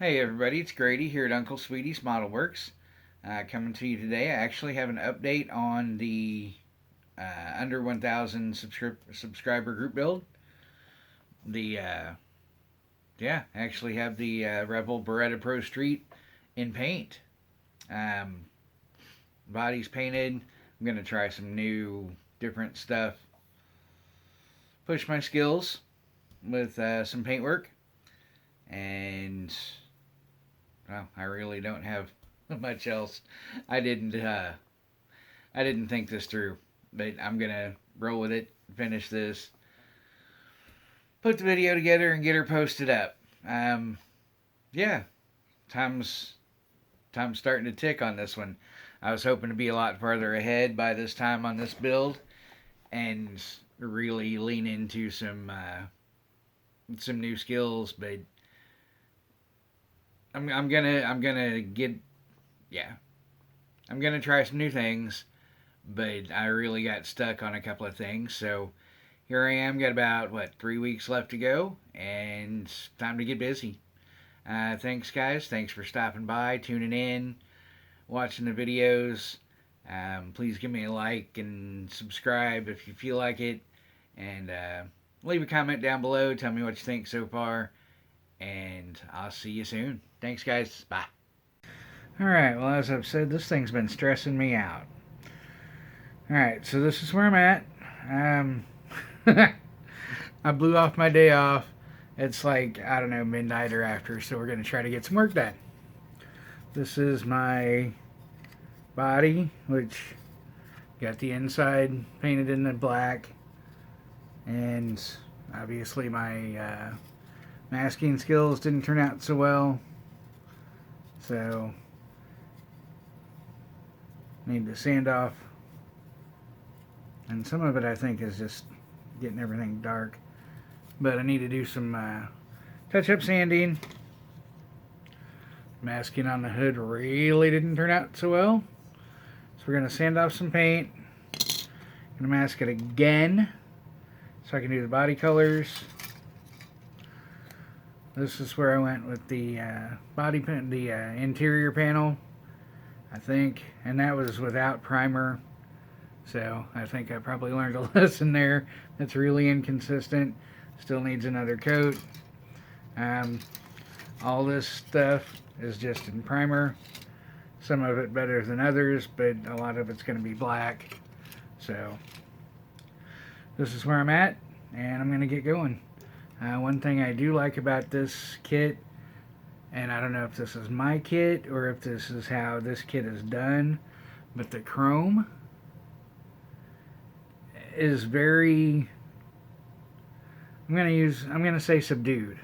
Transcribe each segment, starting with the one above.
Hey everybody, it's Grady here at Uncle Sweetie's Model Works. Coming to you today. I actually have an update on the under 1,000 subscriber group build. The I actually have the Revell Beretta Pro Street in paint. Um, Body's painted. I'm gonna try some new, different stuff. Push my skills with some paintwork, and well, I really don't have much else. I didn't uh, I didn't think this through, but I'm gonna roll with it, finish this, put the video together, and get her posted up. Um, yeah, time's time's starting to tick on this one. I was hoping to be a lot farther ahead by this time on this build, and really lean into some new skills, but I'm gonna get yeah I'm gonna try some new things, but I really got stuck on a couple of things. So here I am, got about 3 weeks left to go, and time to get busy. Thanks guys, thanks for stopping by, tuning in, watching the videos. Please give me a like and subscribe if you feel like it, and leave a comment down below. Tell me what you think so far, and I'll see you soon. Thanks guys, bye. Alright, well, as I've said, this thing's been stressing me out. Alright, so this is where I'm at. I blew off my day off. It's like, I don't know, midnight or after, so we're going to try to get some work done. This is my body, which got the inside painted in the black. And obviously my masking skills didn't turn out so well. So need to sand off, and some of it I think is just getting everything dark, but I need to do some touch-up sanding. Masking on the hood really didn't turn out so well, so we're going to sand off some paint. Going to mask it again so I can do the body colors. This is where I went with the interior panel, I think, and that was without primer. So I think I probably learned a lesson there. That's really inconsistent. Still needs another coat. All this stuff is just in primer. Some of it better than others, but a lot of it's going to be black. So this is where I'm at, and I'm going to get going. One thing I do like about this kit, and I don't know if this is my kit or if this is how this kit is done, but the chrome is very, I'm going to say subdued,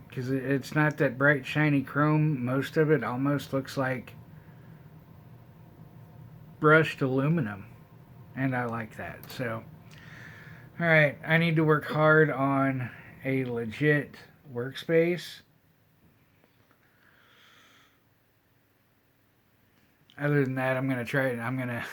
because it's not that bright shiny chrome. Most of it almost looks like brushed aluminum, and I like that. So alright, I need to work hard on a legit workspace. Other than that, I'm going to try it. I'm going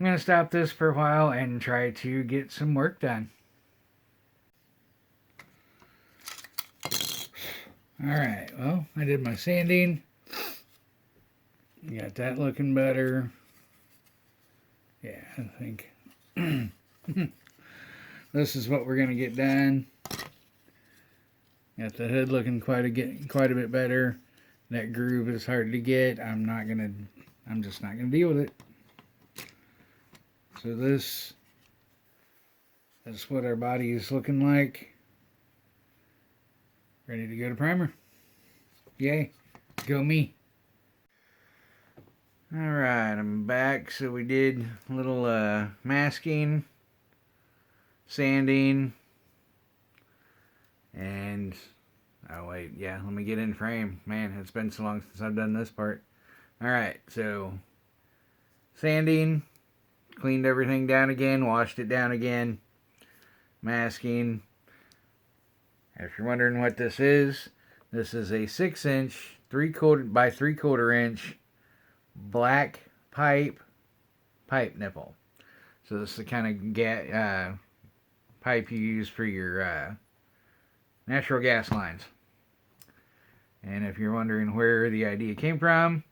to stop this for a while and try to get some work done. Alright, well, I did my sanding. Got that looking better. Yeah, I think this is what we're going to get done. Got the hood looking quite a bit better. That groove is hard to get. I'm just not going to deal with it. So this is what our body is looking like. Ready to go to primer. Yay. Go me. Alright, I'm back. So we did a little masking, sanding, and oh wait, yeah, let me get in frame. Man, it's been so long since I've done this part. Alright, so sanding, cleaned everything down again, washed it down again, masking. If you're wondering what this is a 6-inch 3/4 by 3/4 inch black pipe nipple. So this is the kind of pipe you use for your natural gas lines. And if you're wondering where the idea came from,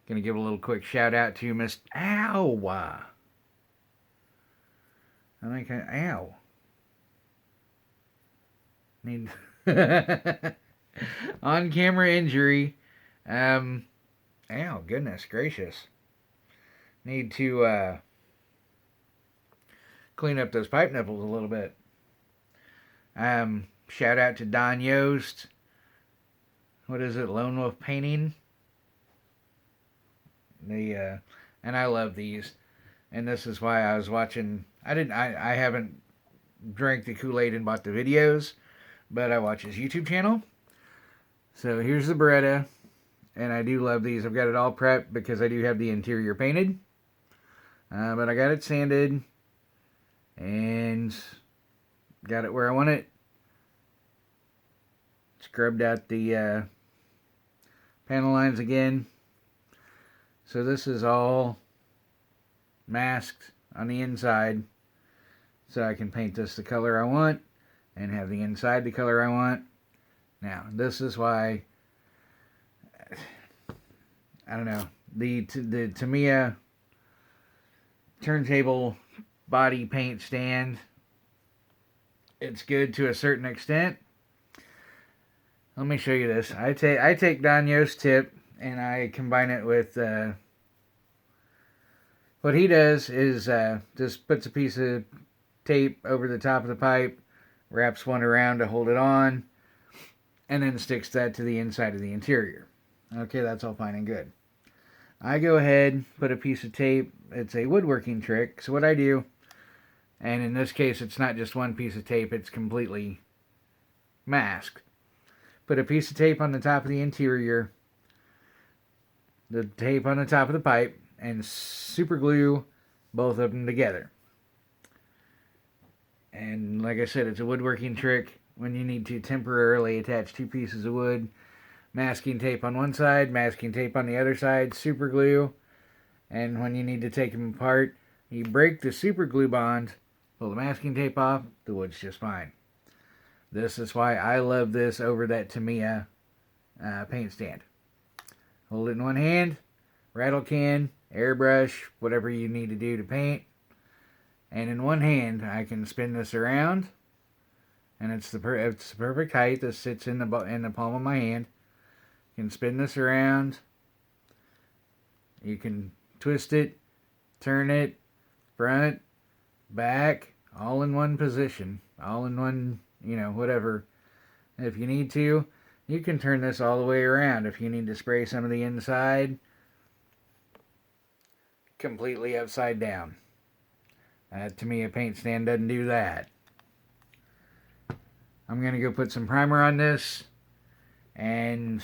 gonna give a little quick shout out to Miss Ow. I think ow. Need on camera injury. Ow, goodness gracious. Need to clean up those pipe nipples a little bit. Shout out to Don Yost. What is it? Lone Wolf Painting. And I love these. And this is why I was watching. I haven't drank the Kool-Aid and bought the videos, but I watch his YouTube channel. So here's the Beretta, and I do love these. I've got it all prepped because I do have the interior painted, but I got it sanded and got it where I want it. Scrubbed out the panel lines again. So this is all masked on the inside, so I can paint this the color I want and have the inside the color I want. Now, this is why, I don't know, the Tamiya turntable body paint stand, it's good to a certain extent. Let me show you this. I take Don Yost's tip and I combine it with, what he does is just puts a piece of tape over the top of the pipe, wraps one around to hold it on, and then sticks that to the inside of the interior. Okay, that's all fine and good. I go ahead, put a piece of tape. It's a woodworking trick. So what I do, and in this case it's not just one piece of tape, it's completely masked. Put a piece of tape on the top of the interior, the tape on the top of the pipe, and super glue both of them together. And like I said, it's a woodworking trick when you need to temporarily attach two pieces of wood. Masking tape on one side, masking tape on the other side, super glue. And when you need to take them apart, you break the super glue bond, pull the masking tape off, the wood's just fine. This is why I love this over that Tamiya paint stand. Hold it in one hand, rattle can, airbrush, whatever you need to do to paint. And in one hand, I can spin this around, and it's the perfect height. This sits in the palm of my hand. You can spin this around. You can twist it, turn it, front, back, all in one position, all in one, whatever. If you need to, you can turn this all the way around. If you need to spray some of the inside, completely upside down. To me, a paint stand doesn't do that. I'm going to go put some primer on this, and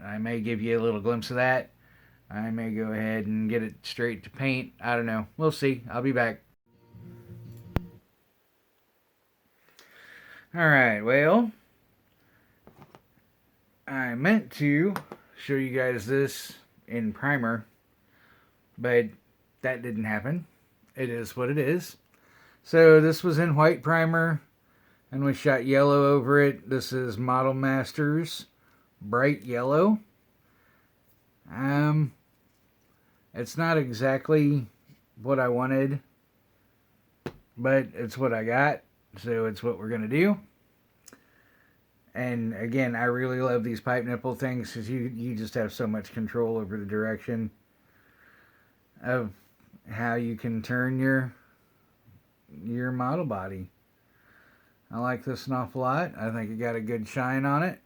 I may give you a little glimpse of that. I may go ahead and get it straight to paint. I don't know. We'll see. I'll be back. Alright, well, I meant to show you guys this in primer, but that didn't happen. It is what it is. So this was in white primer, and we shot yellow over it. This is Model Masters Bright Yellow. It's not exactly what I wanted, but it's what I got, so it's what we're going to do. And again, I really love these pipe nipple things because you just have so much control over the direction of how you can turn your model body. I like this an awful lot. I think it got a good shine on it.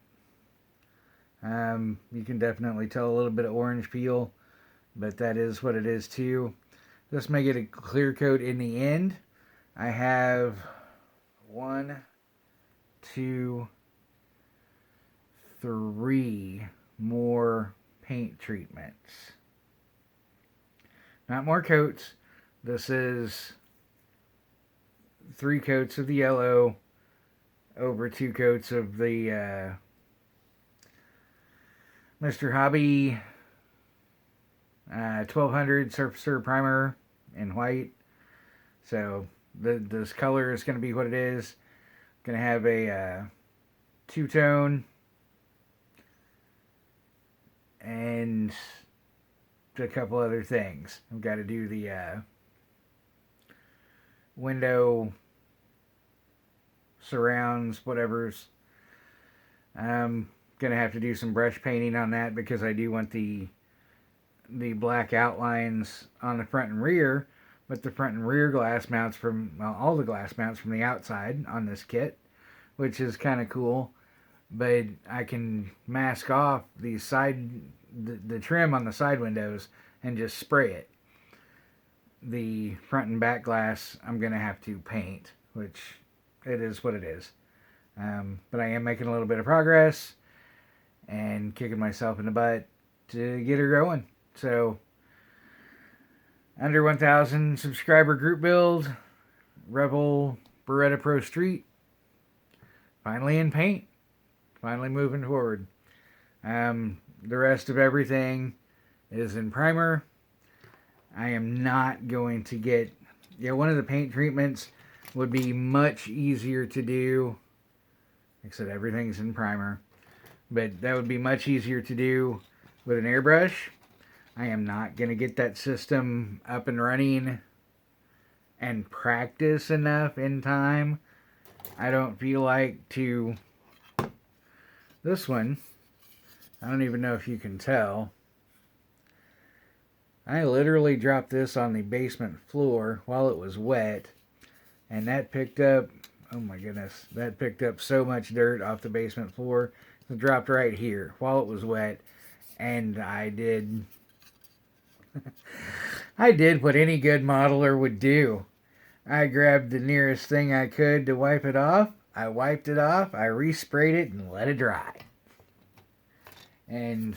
You can definitely tell a little bit of orange peel, but that is what it is too. This may get a clear coat in the end. I have 1, 2, 3 more paint treatments. Not more coats. This is 3 coats of the yellow over 2 coats of the Mr. Hobby 1200 Surfacer Primer in white. So this color is going to be what it is. Going to have a two-tone and a couple other things. I've got to do the window surrounds, whatever's. I'm gonna have to do some brush painting on that because I do want the black outlines on the front and rear, but the front and rear glass mounts from, well, all the glass mounts from the outside on this kit, which is kind of cool. But I can mask off the trim on the side windows and just spray it. The front and back glass I'm going to have to paint, which it is what it is. But I am making a little bit of progress and kicking myself in the butt to get her going. So, under 1,000 subscriber group build, Revell Beretta Pro Street, finally in paint, finally moving forward. The rest of everything is in primer. I am not going to get, one of the paint treatments would be much easier to do. Like I said, everything's in primer, but that would be much easier to do with an airbrush. I am not going to get that system up and running and practice enough in time. I don't feel like to... This one, I don't even know if you can tell. I literally dropped this on the basement floor while it was wet, and that picked up, oh my goodness, that picked up so much dirt off the basement floor. It dropped right here while it was wet, and I did what any good modeler would do. I grabbed the nearest thing I could to wipe it off. I wiped it off, I resprayed it, and let it dry. And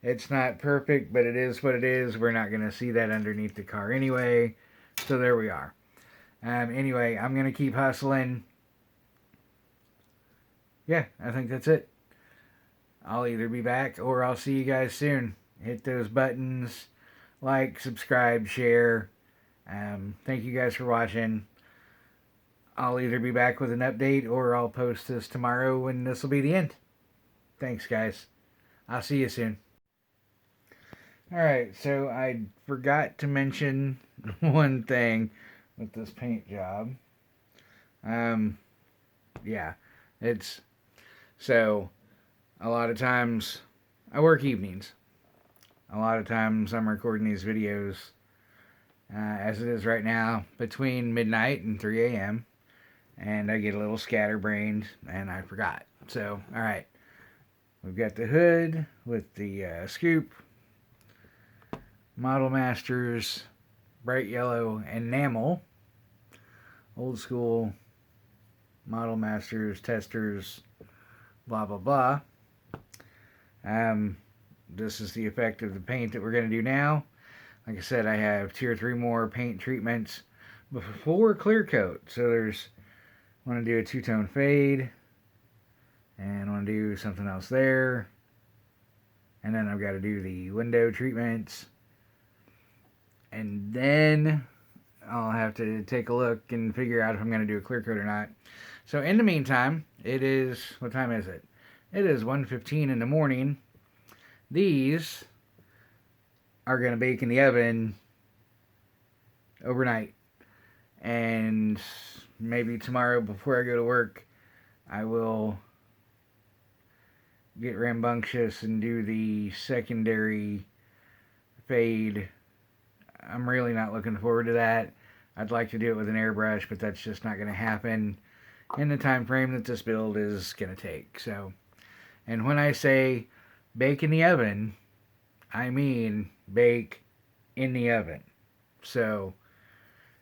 it's not perfect, but it is what it is. We're not going to see that underneath the car anyway. So there we are. Anyway, I'm going to keep hustling. Yeah, I think that's it. I'll either be back or I'll see you guys soon. Hit those buttons. Like, subscribe, share. Thank you guys for watching. I'll either be back with an update or I'll post this tomorrow and this will be the end. Thanks, guys. I'll see you soon. Alright, so I forgot to mention one thing with this paint job. Yeah, it's... So, a lot of times, I work evenings. A lot of times I'm recording these videos, as it is right now, between midnight and 3 a.m. And I get a little scatterbrained, and I forgot. So, alright. We've got the hood with the scoop. Model Masters, bright yellow enamel. Old school Model Masters, testers, blah, blah, blah. This is the effect of the paint that we're going to do now. Like I said, I have 2 or 3 more paint treatments before clear coat. So there's, I want to do a 2-tone fade. And I want to do something else there. And then I've got to do the window treatments. And then I'll have to take a look and figure out if I'm going to do a clear coat or not. So in the meantime, it is, what time is it? It is 1:15 in the morning. These are going to bake in the oven overnight. And maybe tomorrow before I go to work, I will get rambunctious and do the secondary fade. I'm really not looking forward to that. I'd like to do it with an airbrush, but that's just not going to happen in the time frame that this build is going to take. So, and when I say bake in the oven, I mean bake in the oven. So,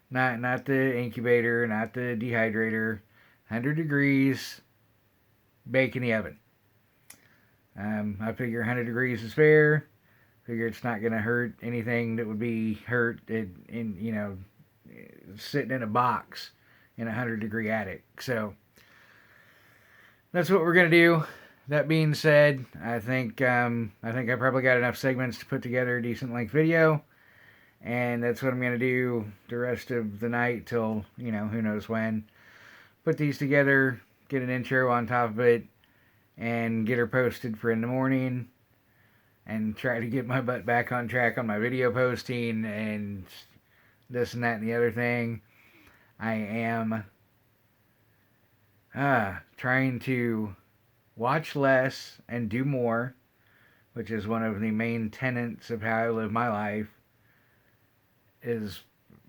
not the incubator, not the dehydrator. 100 degrees, bake in the oven. I figure 100 degrees is fair. Figure it's not going to hurt anything that would be hurt sitting in a box in a 100-degree attic. So that's what we're going to do. That being said, I think I probably got enough segments to put together a decent length video. And that's what I'm going to do the rest of the night till, who knows when. Put these together, get an intro on top of it, and get her posted for in the morning. and try to get my butt back on track on my video posting and this and that and the other thing. I am trying to watch less and do more, which is one of the main tenets of how I live my life, is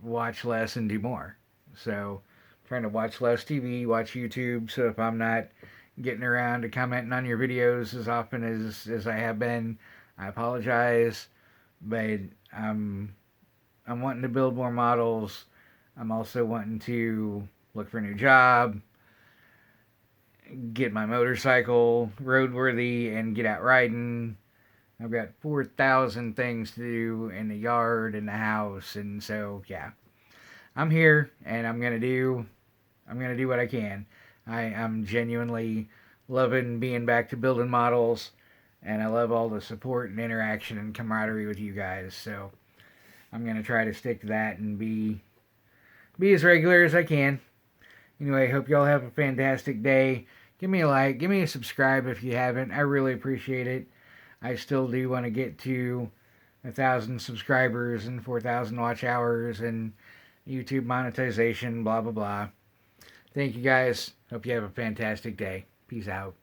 watch less and do more. So, trying to watch less TV, watch YouTube, so if I'm not getting around to commenting on your videos as often as I have been, I apologize, but I'm wanting to build more models. I'm also wanting to look for a new job, get my motorcycle roadworthy, and get out riding. I've got 4,000 things to do in the yard and the house, and so yeah, I'm here and I'm gonna do what I can. I'm genuinely loving being back to building models, and I love all the support and interaction and camaraderie with you guys. So I'm gonna try to stick to that and be as regular as I can. Anyway, hope y'all have a fantastic day. Give me a like, give me a subscribe if you haven't. I really appreciate it. I still do want to get to 1,000 subscribers and 4,000 watch hours and YouTube monetization, blah, blah, blah. Thank you guys. Hope you have a fantastic day. Peace out.